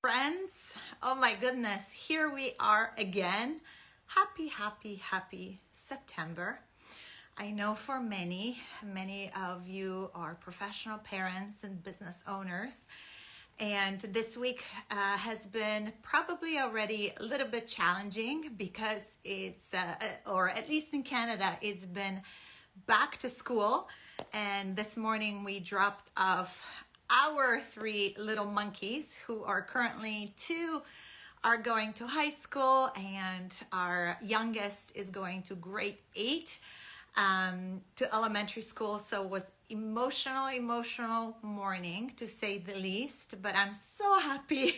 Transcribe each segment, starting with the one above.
Friends, oh my goodness, here we are again. Happy September. I know for many of you are professional parents and business owners. And this week has been probably already a little bit challenging because or at least in Canada, it's been back to school. And this morning we dropped off our three little monkeys who are currently two are going to high school and our youngest is going to grade 8 to elementary school. So it was emotional morning to say the least, but I'm so happy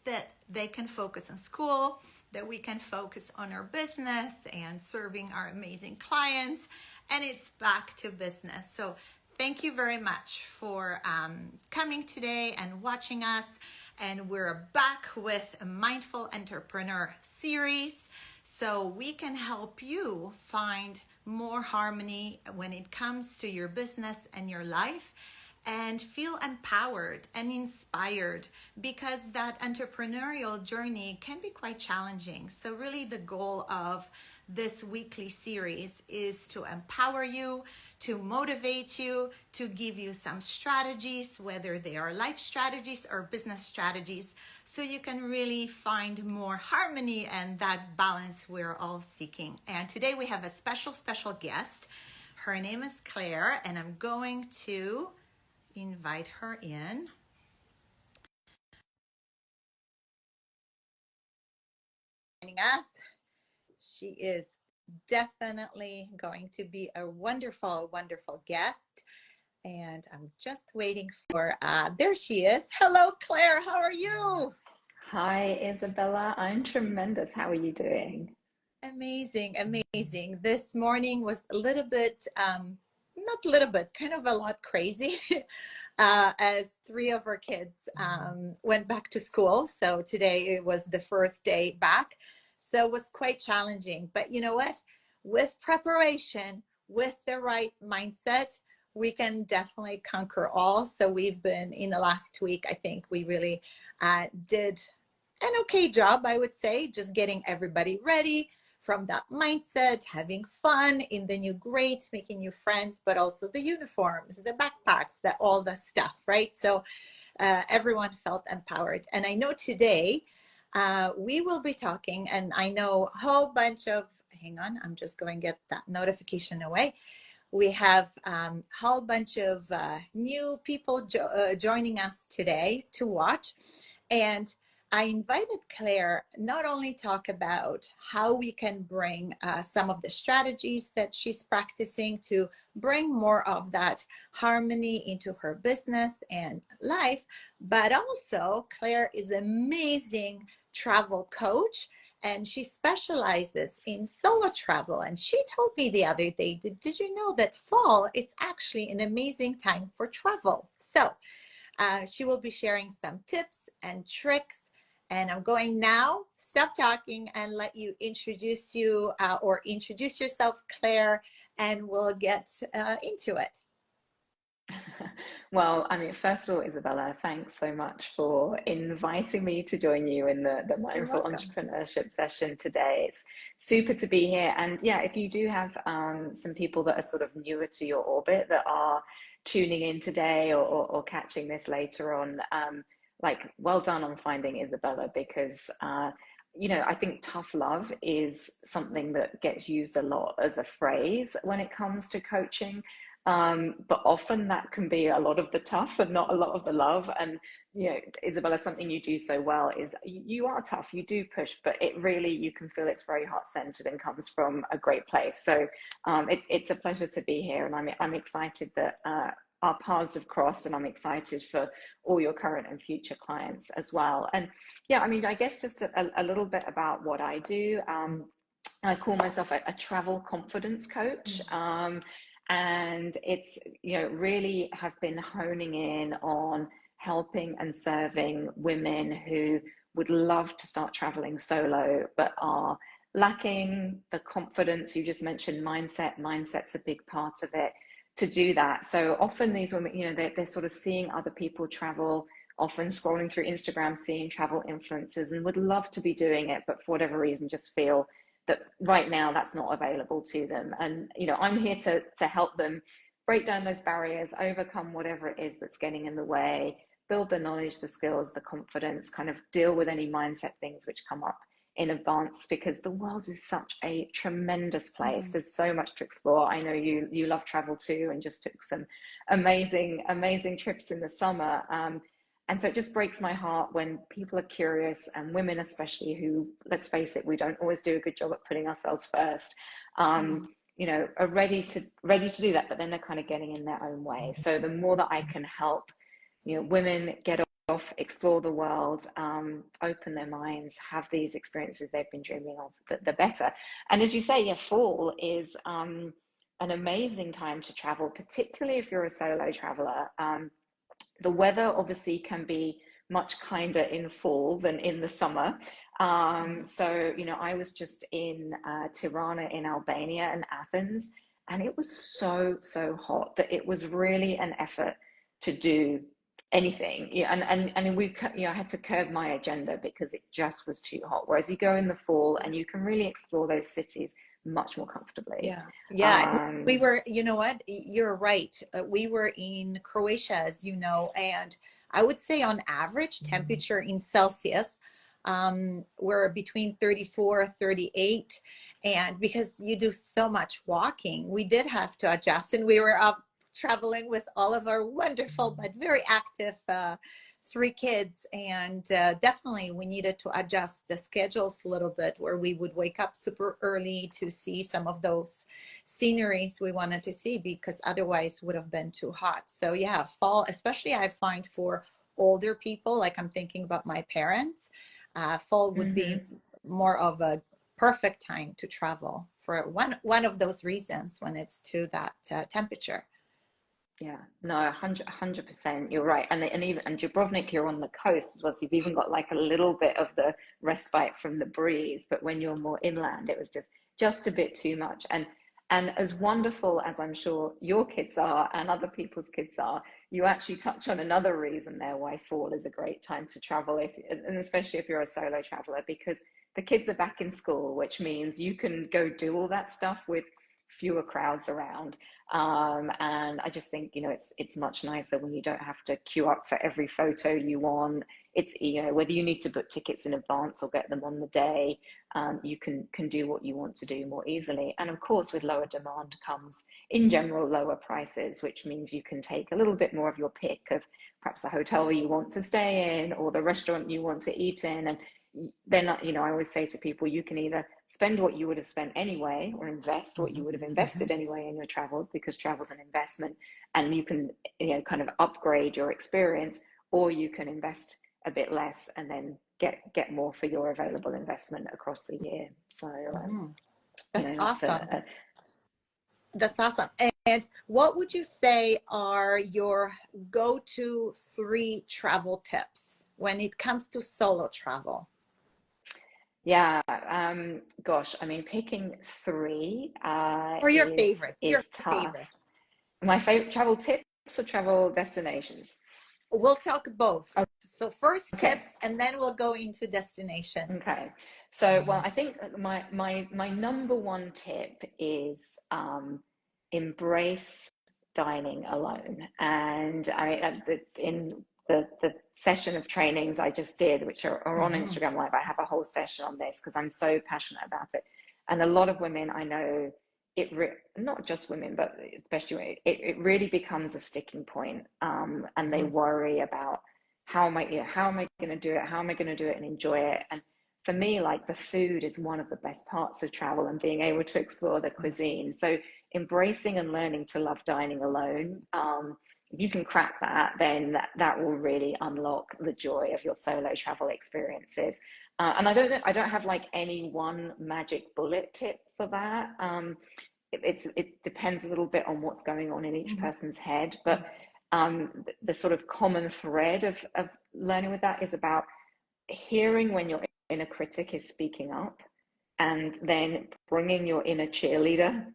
that they can focus on school, that we can focus on our business and serving our amazing clients, and it's back to business. So thank you very much for coming today and watching us. And we're back with a Mindful Entrepreneur series so we can help you find more harmony when it comes to your business and your life and feel empowered and inspired, because that entrepreneurial journey can be quite challenging. So really the goal of this weekly series is to empower you, to motivate you, to give you some strategies, whether they are life strategies or business strategies, so you can really find more harmony and that balance we're all seeking. And today we have a special guest. Her name is Claire, and I'm going to invite her in. Joining us. She is definitely going to be a wonderful guest. And I'm just waiting for, there she is. Hello, Claire. How are you? Hi, Isabella. I'm tremendous. How are you doing? Amazing. This morning was a little bit, not a little bit, kind of a lot crazy as three of our kids went back to school. So today it was the first day back. So it was quite challenging. But you know what? With preparation, with the right mindset, we can definitely conquer all. So we've been in the last week, I think we really did an okay job, I would say, just getting everybody ready from that mindset, having fun in the new grade, making new friends, but also the uniforms, the backpacks, that all the stuff, right? So everyone felt empowered. And I know today we will be talking, and I know a whole bunch of, hang on, I'm just going to get that notification away. We have a whole bunch of new people joining us today to watch. And I invited Claire not only talk about how we can bring some of the strategies that she's practicing to bring more of that harmony into her business and life, but also Claire is an amazing travel coach and she specializes in solo travel. And she told me the other day, did you know that fall is actually an amazing time for travel? So she will be sharing some tips and tricks. And I'm going now, stop talking and let you introduce or introduce yourself, Claire, and we'll get into it. Well, I mean, first of all, Isabella, thanks so much for inviting me to join you in the You're Mindful welcome. Entrepreneurship session today. It's super to be here. And yeah, if you do have some people that are sort of newer to your orbit that are tuning in today or catching this later on, like, well done on finding Isabella because I think tough love is something that gets used a lot as a phrase when it comes to coaching. But often that can be a lot of the tough and not a lot of the love. And, Isabella, something you do so well is you are tough, you do push, but it really, you can feel it's very heart-centered and comes from a great place. So it's a pleasure to be here. And I'm excited that our paths have crossed, and I'm excited for all your current and future clients as well. And yeah, I mean, I guess just a little bit about what I do. I call myself a travel confidence coach. And it's, really have been honing in on helping and serving women who would love to start traveling solo, but are lacking the confidence. You just mentioned mindset's a big part of it to do that. So often these women, they're sort of seeing other people travel often scrolling through Instagram, seeing travel influencers, and would love to be doing it, but for whatever reason, just feel that right now that's not available to them. And, you know, I'm here to help them break down those barriers, overcome whatever it is that's getting in the way, build the knowledge, the skills, the confidence, kind of deal with any mindset things which come up in advance, because the world is such a tremendous place. There's so much to explore. I know you love travel too, and just took some amazing trips in the summer. And so it just breaks my heart when people are curious, and women especially, who, let's face it, we don't always do a good job at putting ourselves first. You know, are ready to do that, but then they're kind of getting in their own way. So the more that I can help, you know, women get off, explore the world, open their minds, have these experiences they've been dreaming of, the better. And as you say, yeah, fall is an amazing time to travel, particularly if you're a solo traveler. The weather obviously can be much kinder in fall than in the summer. So, you know, I was just in Tirana in Albania and Athens, and it was so hot that it was really an effort to do anything. Yeah, and we, you know, I had to curb my agenda because it just was too hot. Whereas you go in the fall and you can really explore those cities much more comfortably. Yeah. We were, you know what, you're right. We were in Croatia, as you know, and I would say on average temperature in Celsius, we're between 34, 38. And because you do so much walking, we did have to adjust, and we were up traveling with all of our wonderful but very active 3 kids, and definitely we needed to adjust the schedules a little bit, where we would wake up super early to see some of those sceneries we wanted to see, because otherwise would have been too hot. So yeah, fall, especially I find for older people, like I'm thinking about my parents, fall would be more of a perfect time to travel for one of those reasons, when it's to that temperature. Yeah, no, 100%. You're right. And Dubrovnik, you're on the coast as well. So you've even got like a little bit of the respite from the breeze. But when you're more inland, it was just a bit too much. And as wonderful as I'm sure your kids are and other people's kids are, you actually touch on another reason there why fall is a great time to travel, and especially if you're a solo traveler, because the kids are back in school, which means you can go do all that stuff with fewer crowds around. And I just think, you know, it's much nicer when you don't have to queue up for every photo you want. It's, you know, whether you need to book tickets in advance or get them on the day, you can do what you want to do more easily. And of course, with lower demand comes, in general, lower prices, which means you can take a little bit more of your pick of perhaps the hotel you want to stay in or the restaurant you want to eat in. And then, you know, I always say to people, you can either spend what you would have spent anyway, or invest what you would have invested anyway in your travels, because travel's an investment, and you can, you know, kind of upgrade your experience, or you can invest a bit less and then get more for your available investment across the year. So That's you know, awesome. That's awesome. And what would you say are your go-to 3 travel tips when it comes to solo travel? Yeah, gosh, I mean, picking 3 Or your favorite, your is tough. favorite. My favorite travel tips or travel destinations? We'll talk both. So first Okay, tips, and then we'll go into destinations. okay. So, well, I think my number 1 tip is embrace dining alone. And in the session of trainings I just did, which are on Instagram Live, I have a whole session on this because I'm so passionate about it. And a lot of women I know, not just women, but especially it really becomes a sticking point, and they worry about how am I going to do it? How am I going to do it and enjoy it? And for me, like, the food is one of the best parts of travel, and being able to explore the cuisine. So embracing and learning to love dining alone. If you can crack that, then that will really unlock the joy of your solo travel experiences. And I don't have like any one magic bullet tip for that. It depends a little bit on what's going on in each person's head, but the sort of common thread of learning with that is about hearing when your inner critic is speaking up, and then bringing your inner cheerleader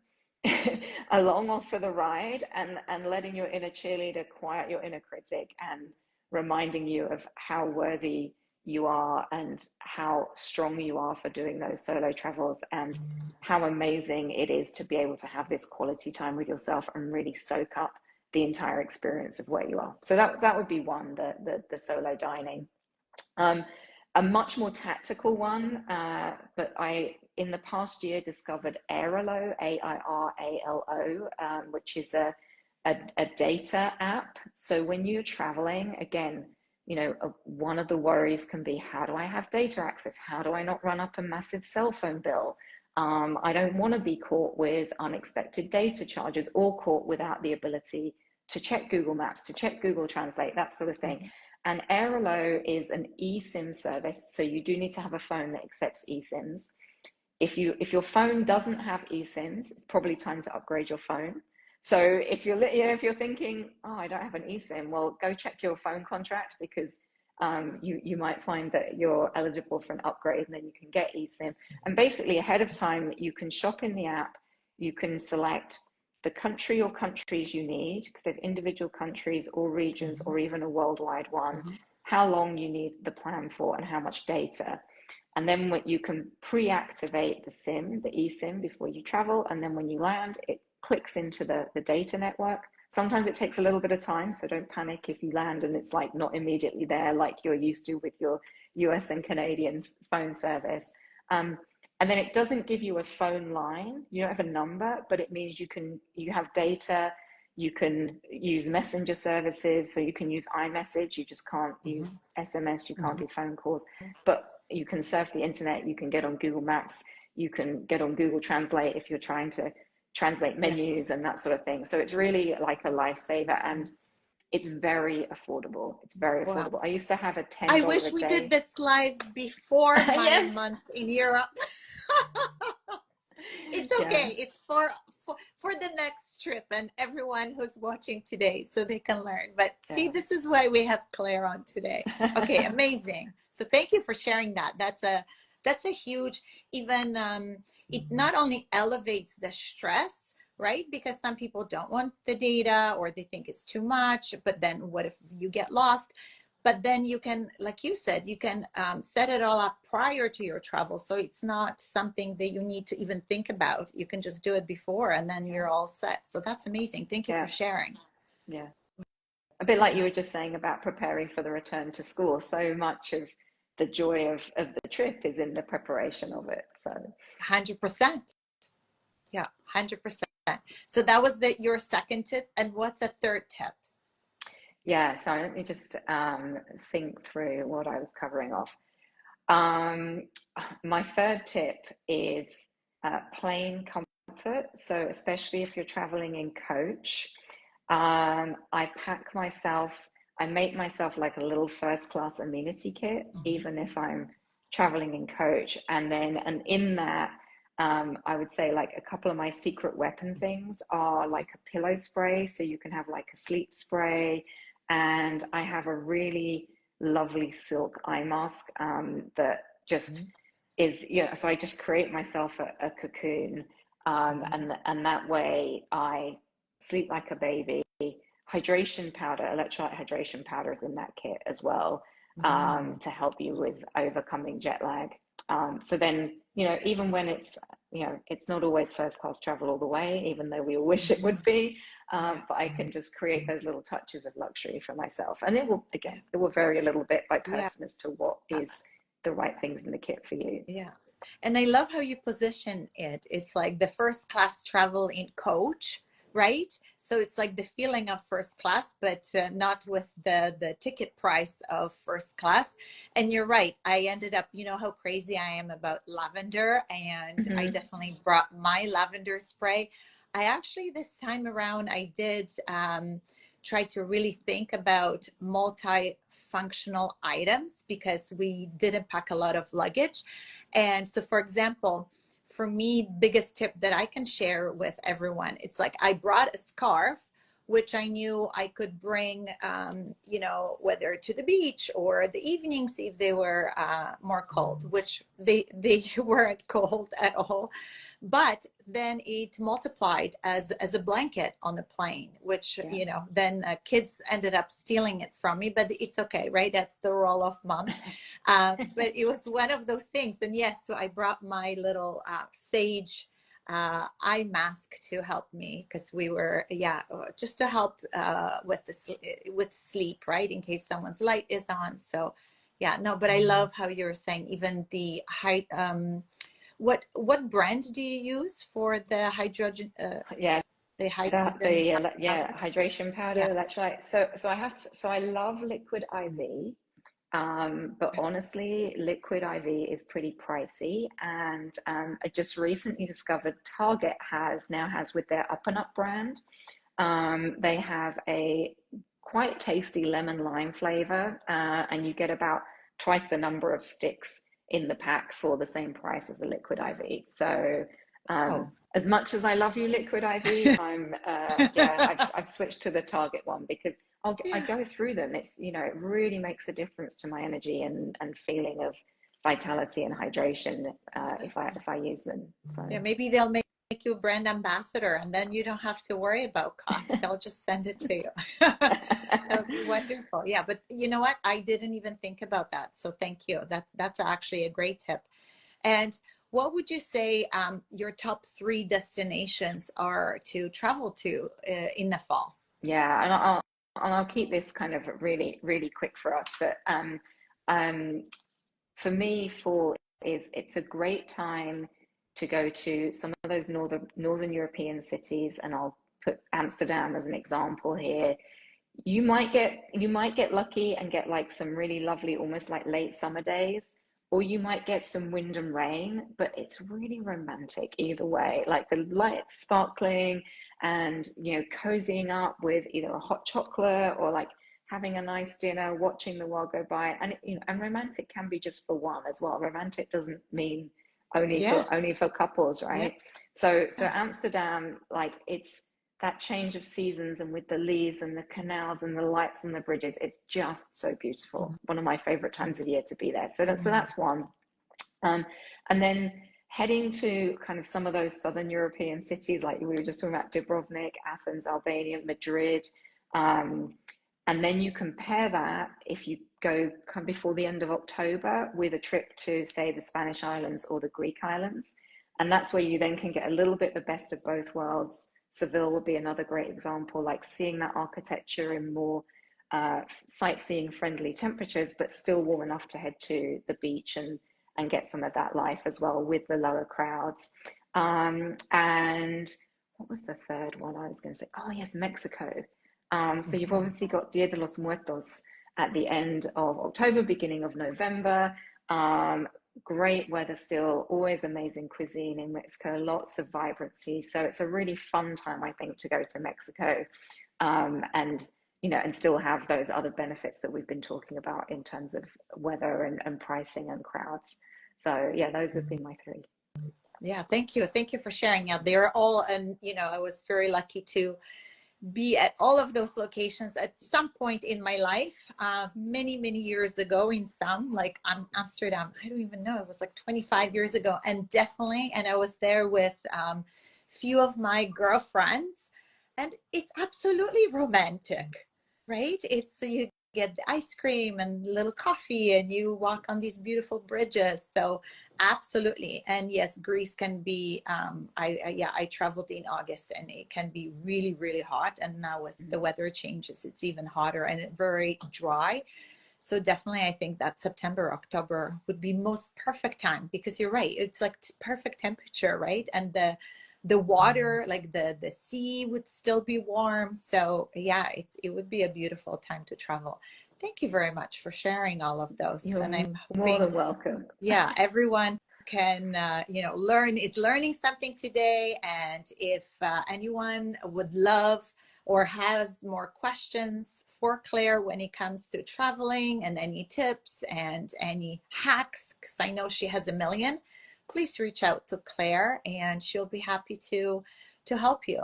along off for the ride, and letting your inner cheerleader quiet your inner critic and reminding you of how worthy you are and how strong you are for doing those solo travels, and how amazing it is to be able to have this quality time with yourself and really soak up the entire experience of where you are. So that would be one, the solo dining. A much more tactical one, but I, in the past year, discovered Airalo, AIRALO, which is a data app. So when you're traveling, again, you know, one of the worries can be, how do I have data access? How do I not run up a massive cell phone bill? I don't want to be caught with unexpected data charges, or caught without the ability to check Google Maps, to check Google Translate, that sort of thing. And Airalo is an eSIM service, so you do need to have a phone that accepts eSIMs. If your phone doesn't have eSIMs, it's probably time to upgrade your phone. So if you're thinking, oh, I don't have an eSIM, well, go check your phone contract, because you might find that you're eligible for an upgrade, and then you can get eSIM. And basically, ahead of time, you can shop in the app. You can select the country or countries you need, because they're individual countries or regions, or even a worldwide one, how long you need the plan for, and how much data. And then what you can pre-activate the SIM, the eSIM, before you travel. And then when you land, it clicks into the data network. Sometimes it takes a little bit of time, so don't panic if you land and it's like not immediately there like you're used to with your US and Canadian phone service. And then it doesn't give you a phone line. You don't have a number, but it means you have data. You can use messenger services, so you can use iMessage. You just can't use SMS. You can't do phone calls, but you can surf the internet. You can get on Google Maps. You can get on Google Translate if you're trying to translate menus and that sort of thing. So it's really like a lifesaver, and it's very affordable. It's very affordable. Wow. I used to have a $10 I wish we did this live before my yes. month in Europe. It's okay. Yeah. It's for the next trip, and everyone who's watching today, so they can learn. But see, this is why we have Claire on today. Okay, amazing. So thank you for sharing that. That's a huge, even it not only elevates the stress, right? Because some people don't want the data, or they think it's too much, but then what if you get lost? But then you can, like you said, you can set it all up prior to your travel. So it's not something that you need to even think about. You can just do it before, and then you're all set. So that's amazing. Thank you for sharing. Yeah. A bit like you were just saying about preparing for the return to school. So much of the joy of the trip is in the preparation of it. So 100%. Yeah, 100%. So that was your second tip. And what's a third tip? Yeah, so let me just think through what I was covering off. My third tip is plane comfort. So especially if you're traveling in coach, I make myself like a little first class amenity kit, even if I'm traveling in coach. And in that, I would say like a couple of my secret weapon things are like a pillow spray. So you can have like a sleep spray. And I have a really lovely silk eye mask that just is, so I just create myself a cocoon. And that way I sleep like a baby. Hydration powder, electrolyte hydration powder is in that kit as well, to help you with overcoming jet lag. So then, even when it's not always first class travel all the way, even though we all wish it would be, but I can just create those little touches of luxury for myself. And it will vary a little bit by person as to what is the right things in the kit for you. Yeah. And I love how you position it. It's like the first class travel in coach, right? So it's like the feeling of first class, but not with the ticket price of first class. And you're right. I ended up, how crazy I am about lavender, and I definitely brought my lavender spray. I actually, this time around, I did try to really think about multifunctional items, because we didn't pack a lot of luggage. And so, for example, for me, biggest tip that I can share with everyone, it's like I brought a scarf which I knew I could bring, you know, whether to the beach or the evenings if they were more cold, which they weren't cold at all. But then it multiplied as a blanket on the plane, which, Yeah. you know, then kids ended up stealing it from me, but it's okay, right? That's the role of mom. But it was one of those things. And yes, so I brought my little sage eye mask to help me because we were, yeah, just to help with with sleep, right? In case someone's light is on. So yeah, no, but I love how you're saying even the height. What brand do you use for the hydrogen? Yeah, The hydrogen yeah, powder? hydration powder, Yeah. electrolyte. So I love liquid IV. But honestly, liquid IV is pretty pricey, and I just recently discovered Target now has with their Up and Up brand, they have a quite tasty lemon lime flavor, and you get about twice the number of sticks in the pack for the same price as the liquid IV. So, Oh. as much as I love you, liquid IV, yeah, I've switched to the Target one because I go through them. It's, you know, it really makes a difference to my energy and feeling of vitality and hydration if I use them. So Yeah, maybe they'll make you a brand ambassador and then you don't have to worry about cost. They'll just send it to you. That would be wonderful. Yeah, but you know what? I didn't even think about that. So thank you. That's actually a great tip. And what would you say your top three destinations are to travel to in the fall? yeah, and I'll keep this kind of really really quick for us, but um, for me, fall it's a great time to go to some of those northern European cities, and I'll put Amsterdam as an example here. You might get lucky and get like some really lovely, almost like late summer days, or you might get some wind and rain, but it's really romantic either way. Like the lights sparkling and cozying up with either a hot chocolate or like having a nice dinner, watching the world go by. And romantic can be just for one as well. Romantic doesn't mean only Yeah, for couples, yeah. right? So Amsterdam, like it's that change of seasons, and with the leaves and the canals and the lights and the bridges, it's just so beautiful. One of my favorite times of year to be there. So that's one. Um, and then heading to kind of some of those southern European cities, like we were just talking about Dubrovnik, Athens, Albania, Madrid. Um, and then you compare that if you go come before the end of October with a trip to, say, the Spanish islands or the Greek islands. And that's where you then can get a little bit the best of both worlds. Seville would be another great example, like seeing that architecture in more sightseeing friendly temperatures, but still warm enough to head to the beach and get some of that life as well with the lower crowds. And what was the third one I was going to say? Oh, yes, Mexico. So you've obviously got Dia de los Muertos at the end of October, beginning of November. Great weather still, always amazing cuisine in Mexico, lots of vibrancy. So it's a really fun time, I think, to go to Mexico, and still have those other benefits that we've been talking about in terms of weather and pricing and crowds. So yeah, those would be my three. Yeah, thank you. Thank you for sharing. Yeah, they're all, and I was very lucky to be at all of those locations at some point in my life, many, many years ago. In some, like Amsterdam, I don't even know, it was like 25 years ago. And definitely, and I was there with few of my girlfriends, and it's absolutely romantic, right? It's so you get the ice cream and little coffee and you walk on these beautiful bridges. So absolutely. And yes, Greece can be, I traveled in August and it can be really, really hot. And now with the weather changes, it's even hotter and very dry. So definitely, I think that September, October would be most perfect time because you're right. It's like perfect temperature, right? And the water, like the sea would still be warm. So yeah, it would be a beautiful time to travel. Thank you very much for sharing all of those. And You're I'm more hoping, than welcome. yeah, everyone can, learning something today. And if anyone would love or has more questions for Claire when it comes to traveling and any tips and any hacks, because I know she has a million, please reach out to Claire and she'll be happy to help you.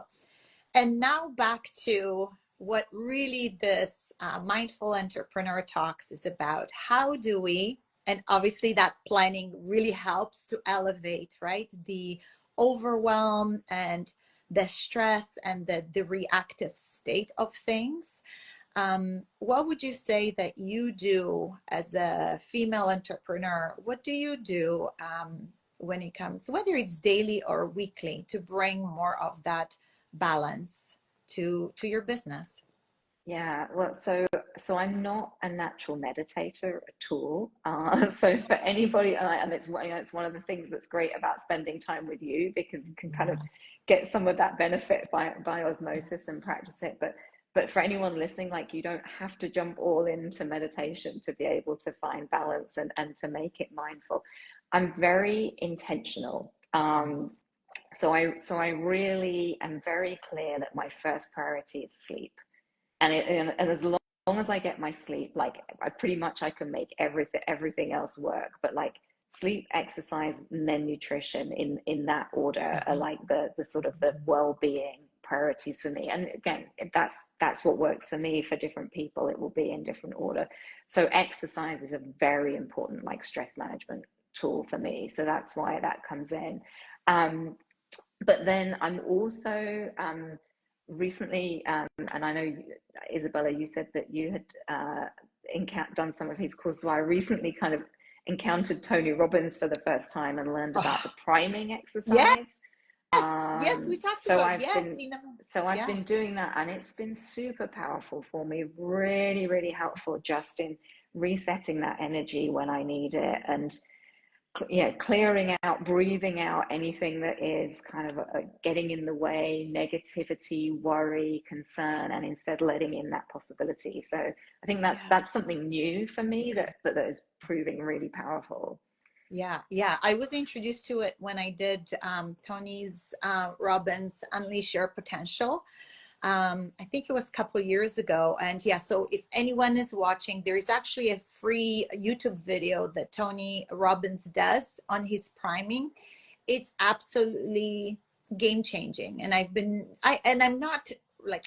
And now back to what really this mindful entrepreneur talks is about. How do we, and obviously that planning really helps to elevate, right? The overwhelm and the stress and the reactive state of things. What would you say that you do as a female entrepreneur? What do you do when it comes, whether it's daily or weekly, to bring more of that balance to your business? Yeah, well, so I'm not a natural meditator at all. So for anybody, and it's one of the things that's great about spending time with you, because you can kind of get some of that benefit by osmosis and practice it. But for anyone listening, like, you don't have to jump all into meditation to be able to find balance and to make it mindful. I'm very intentional. So I really am very clear that my first priority is sleep. And as long as I get my sleep, like, I can make everything else work. But like, sleep, exercise, and then nutrition in that order are like the sort of the well-being priorities for me. And again, that's what works for me. For different people, it will be in different order. So exercise is a very important, like, stress management tool for me. So that's why that comes in. But then I'm also recently, and I know, Isabella, you said that you had done some of his courses. So I recently kind of encountered Tony Robbins for the first time and learned about the Oh, priming yes, exercise. yes, we talked So about, I've yes, been you know, so I've yeah. been doing that, and it's been super powerful for me. Really, really helpful, just in resetting that energy when I need it, and clearing out, breathing out anything that is kind of getting in the way, negativity, worry, concern, and instead letting in that possibility. So I think Yeah. that's something new for me Okay. that is proving really powerful. Yeah, yeah. I was introduced to it when I did Tony's Robbins Unleash Your Potential. I think it was a couple of years ago. And yeah, so if anyone is watching, there is actually a free YouTube video that Tony Robbins does on his priming. It's absolutely game changing. And I'm not like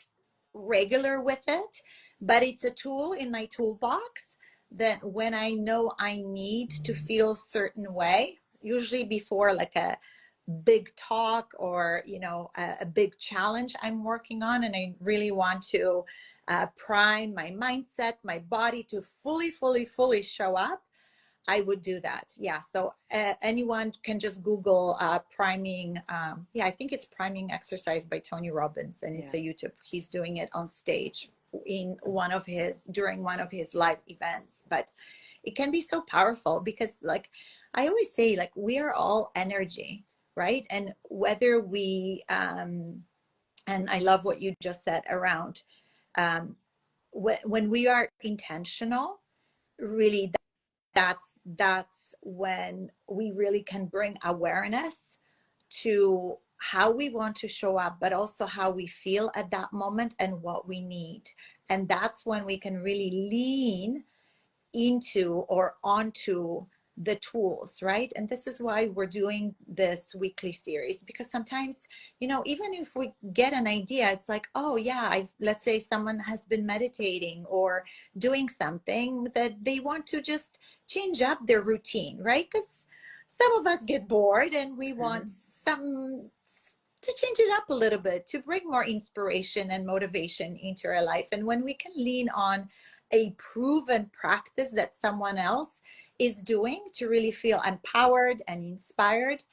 regular with it, but it's a tool in my toolbox that when I know I need to feel a certain way, usually before like a big talk or a big challenge I'm working on, and I really want to prime my mindset, my body to fully show up, I would do that. Yeah. So anyone can just Google priming. Yeah, I think it's priming exercise by Tony Robbins, and it's Yeah. a YouTube. He's doing it on stage during one of his live events. But it can be so powerful because, like I always say, like, we are all energy, right? And whether and I love what you just said around um, when we are intentional, really that's when we really can bring awareness to how we want to show up, but also how we feel at that moment and what we need. And that's when we can really lean into or onto the tools, right? And this is why we're doing this weekly series, because sometimes, even if we get an idea, it's like, oh yeah, let's say someone has been meditating or doing something that they want to just change up their routine, right? Because some of us get bored and we want Mm-hmm. some to change it up a little bit, to bring more inspiration and motivation into our life. And when we can lean on a proven practice that someone else is doing to really feel empowered and inspired,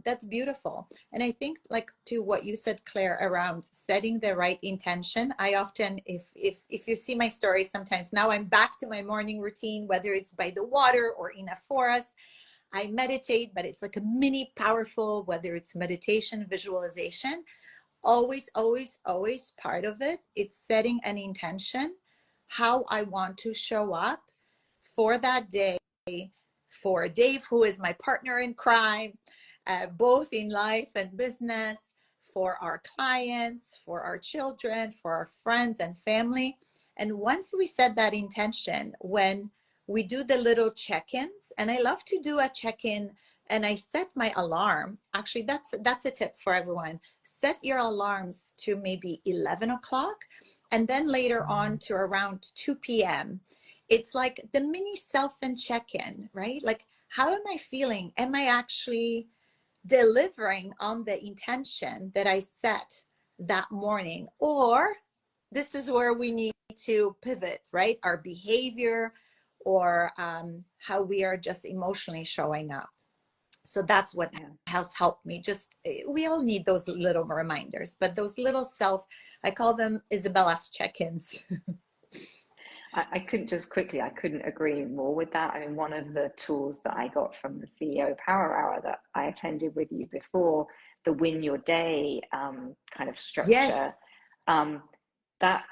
that's beautiful. And I think, like, to what you said, Claire, around setting the right intention, I often, if you see my story, sometimes now I'm back to my morning routine, whether it's by the water or in a forest. I meditate, but it's like a mini powerful, whether it's meditation, visualization, always part of it, it's setting an intention, how I want to show up for that day, for Dave, who is my partner in crime, both in life and business, for our clients, for our children, for our friends and family. And once we set that intention, when we do the little check-ins, and I love to do a check-in and I set my alarm. Actually, that's a tip for everyone. Set your alarms to maybe 11 o'clock, and then later on to around 2 p.m. It's like the mini self and check-in, right? Like, how am I feeling? Am I actually delivering on the intention that I set that morning? Or this is where we need to pivot, right? Our behavior, or how we are just emotionally showing up. So that's what Yeah. has helped me. Just, we all need those little reminders, but those little self, I call them Isabella's check-ins. I couldn't just quickly, I couldn't agree more with that. I mean, one of the tools that I got from the CEO Power Hour that I attended with you before, the Win Your Day kind of Yes. structure, um, that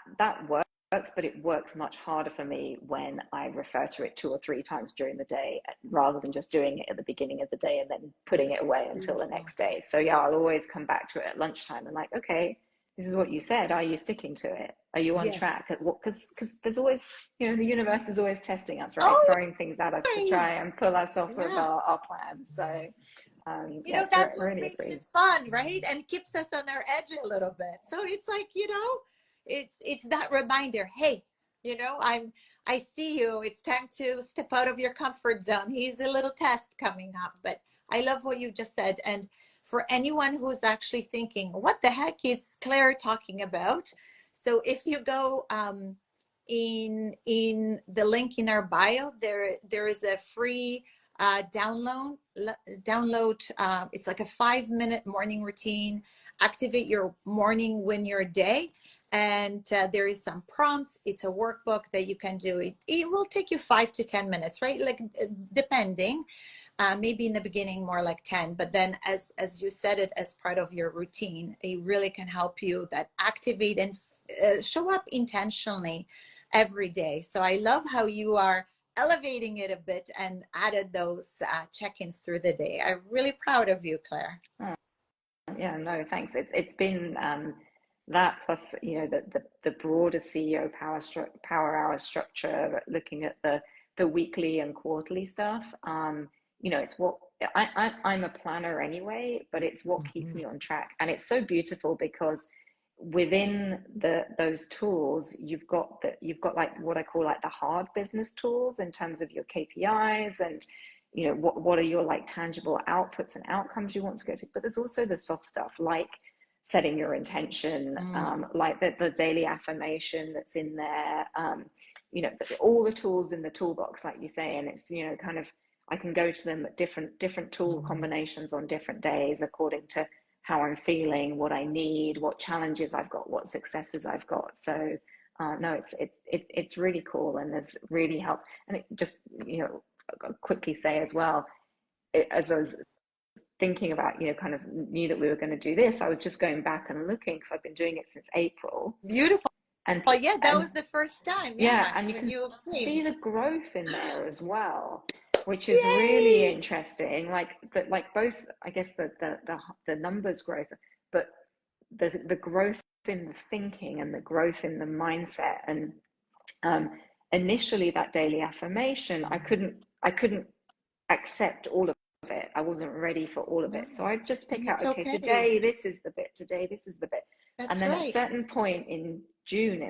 works, but it works much harder for me when I refer to it 2 or 3 times during the day, rather than just doing it at the beginning of the day and then putting it away until the Beautiful. next day. So yeah, I'll always come back to it at lunchtime and like, okay, this is what you said. Are you sticking to it? Are you on Yes. track? Because there's always, the universe is always testing us, right? Oh, Throwing things at us to try and pull us off of yeah. our plan. So yeah, it's That's what really makes agree. it fun, right? And keeps us on our edge a little bit. So it's like, it's that reminder, hey, I see you. It's time to step out of your comfort zone. Here's a little test coming up. But I love what you just said. And for anyone who's actually thinking, what the heck is Claire talking about? So if you go in the link in our bio, there is a free download. It's like a 5-minute morning routine. Activate your morning, win your day. And there is some prompts. It's a workbook that you can do. It will take you 5 to 10 minutes, right? Like, depending. Maybe in the beginning more like 10, but then as you said it, as part of your routine, it really can help you that activate and show up intentionally every day. So I love how you are elevating it a bit and added those check-ins through the day. I'm really proud of you, Claire. Oh, yeah, no, thanks. It's been that plus the broader CEO Power Hour structure, looking at the weekly and quarterly stuff. It's what I'm a planner anyway, but it's what keeps Mhm. me on track, and it's so beautiful because within those tools you've got like what I call like the hard business tools in terms of your KPIs and what are your like tangible outputs and outcomes you want to go to, but there's also the soft stuff like setting your intention, Mm. like the daily affirmation that's in there, all the tools in the toolbox, like you say, and it's kind of I can go to them at different tool combinations on different days according to how I'm feeling, what I need, what challenges I've got, what successes I've got. So no, it's really cool, and it's really helped. And it just I'll quickly say as well, as I was thinking about, kind of knew that we were going to do this, I was just going back and looking because I've been doing it since April. Beautiful. And Oh yeah, that and was the first time. yeah, Yeah, and you when can you see came. the growth in there as well, which is really Yay. interesting. Like both, I guess the numbers growth, but the growth in the thinking and the growth in the mindset. And initially that daily affirmation, I couldn't accept all of it. I wasn't ready for all of No, it. So I just pick out, it's okay, okay. today this is the bit, today this is the bit. And That's then at a right. certain point in June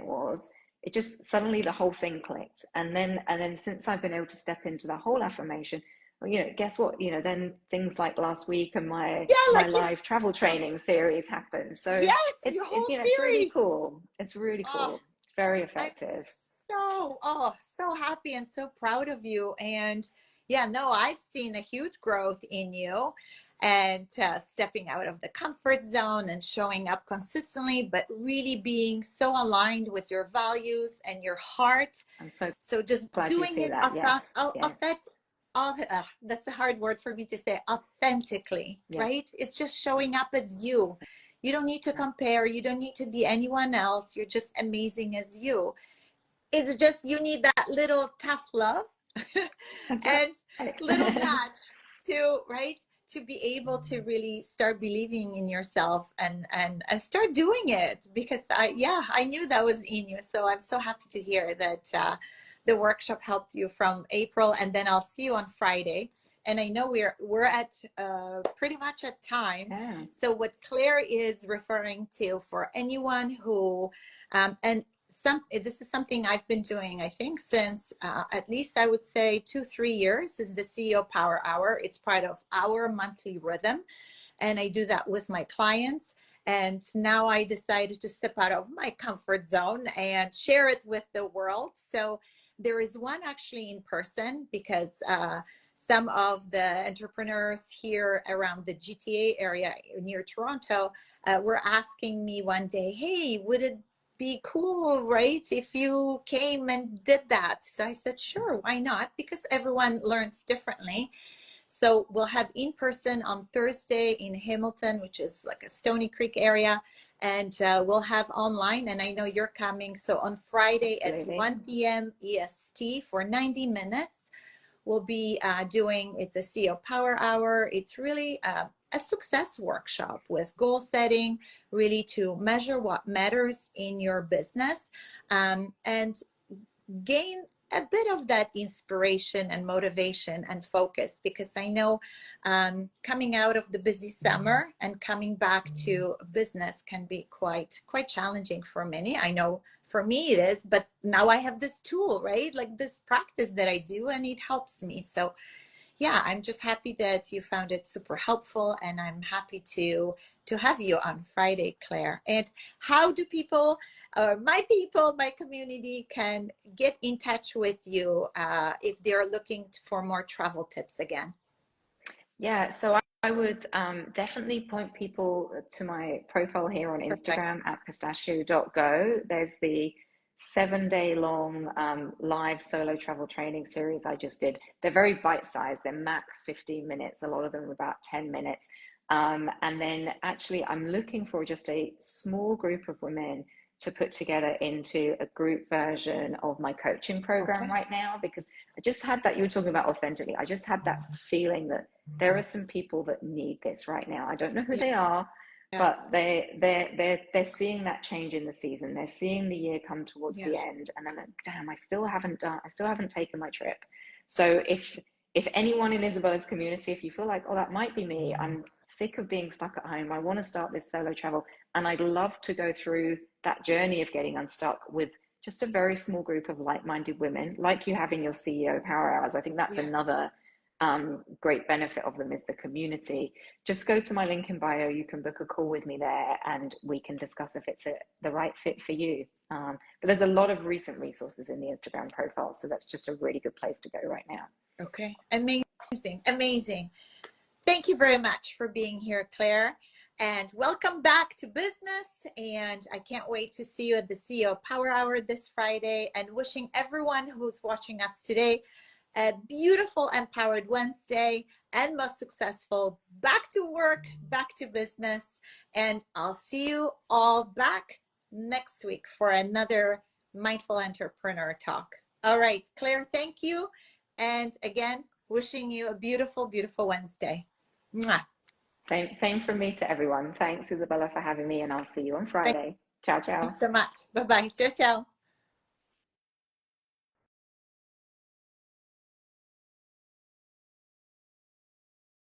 it just suddenly the whole thing clicked. And then since I've been able to step into the whole affirmation, well, guess what? Then things like last week and my Yeah, my like live travel training series happened. So yes, it's your it, whole you know, it's really series. cool. It's really Oh, cool. Very I'm effective. so happy and so proud of you. And yeah, no, I've seen a huge growth in you, and stepping out of the comfort zone and showing up consistently, but really being so aligned with your values and your heart. I'm so So just glad you doing see it that. Yes, yes, that's a hard word for me to say, authentically, yes. right? It's just showing up as you. You don't need to Yeah. compare. You don't need to be anyone else. You're just amazing as you. It's just you need that little tough love That's and little right. nudge to, right, to be able to really start believing in yourself and start doing it. Because I knew that was in you. So I'm so happy to hear that the workshop helped you from April, and then I'll see you on Friday. and I know we're at pretty much at time. Yeah, So what Claire is referring to, for anyone who, and this is something I've been doing, I think, since at least I would say 2-3 years, is the CEO Power Hour. It's part of our monthly rhythm, and I do that with my clients. And now I decided to step out of my comfort zone and share it with the world. So there is one actually in person, because some of the entrepreneurs here around the GTA area near Toronto were asking me one day, hey, would it be cool, right, if you came and did that? So I said, sure, why not? Because everyone learns differently. So we'll have in person on Thursday in Hamilton, which is like a Stony Creek area, and we'll have online. And I know you're coming. So on Friday at absolutely. 1 p.m. EST for 90 minutes, we'll be doing, it's a CEO Power Hour. It's really a success workshop with goal setting, really to measure what matters in your business, and gain a bit of that inspiration and motivation and focus, because I know coming out of the busy summer and coming back to business can be quite challenging for many. I know for me it is, but now I have this tool, right, like this practice that I do, and it helps me. So yeah, I'm just happy that you found it super helpful, and I'm happy to have you on Friday, Claire. And how do people, my community, can get in touch with you if they're looking for more travel tips again? Yeah, so I would definitely point people to my profile here on Perfect. Instagram at pistachio.go. There's the 7 day long live solo travel training series I just did. They're very bite-sized, they're max 15 minutes, a lot of them are about 10 minutes. And then actually I'm looking for just a small group of women to put together into a group version of my coaching program Okay. right now, because I just had that, you were talking about authentically, I just had that feeling that there are some people that need this right now. I don't know who Yeah. they are, Yeah. but they're seeing that change in the season. They're seeing the year come towards Yeah. the end, and then like, damn, I still haven't taken my trip. So if anyone in Isabella's community, if you feel like, oh, that might be me, I'm sick of being stuck at home, I want to start this solo travel, and I'd love to go through that journey of getting unstuck with just a very small group of like-minded women, like you have in your CEO Power Hours. I think that's Yeah. another great benefit of them, is the community. Just go to my link in bio. You can book a call with me there, and we can discuss if it's the right fit for you. But there's a lot of recent resources in the Instagram profile, so that's just a really good place to go right now. Okay. Amazing. Amazing. Thank you very much for being here, Claire. And welcome back to business. And I can't wait to see you at the CEO Power Hour this Friday. And wishing everyone who's watching us today a beautiful, empowered Wednesday, and most successful back to work, back to business. And I'll see you all back next week for another Mindful Entrepreneur Talk. All right, Claire, thank you. And again, wishing you a beautiful, beautiful Wednesday. Mwah. Same from me to everyone. Thanks, Isabella, for having me, and I'll see you on Friday. Ciao, ciao. Thanks so much. Bye-bye. Ciao, ciao.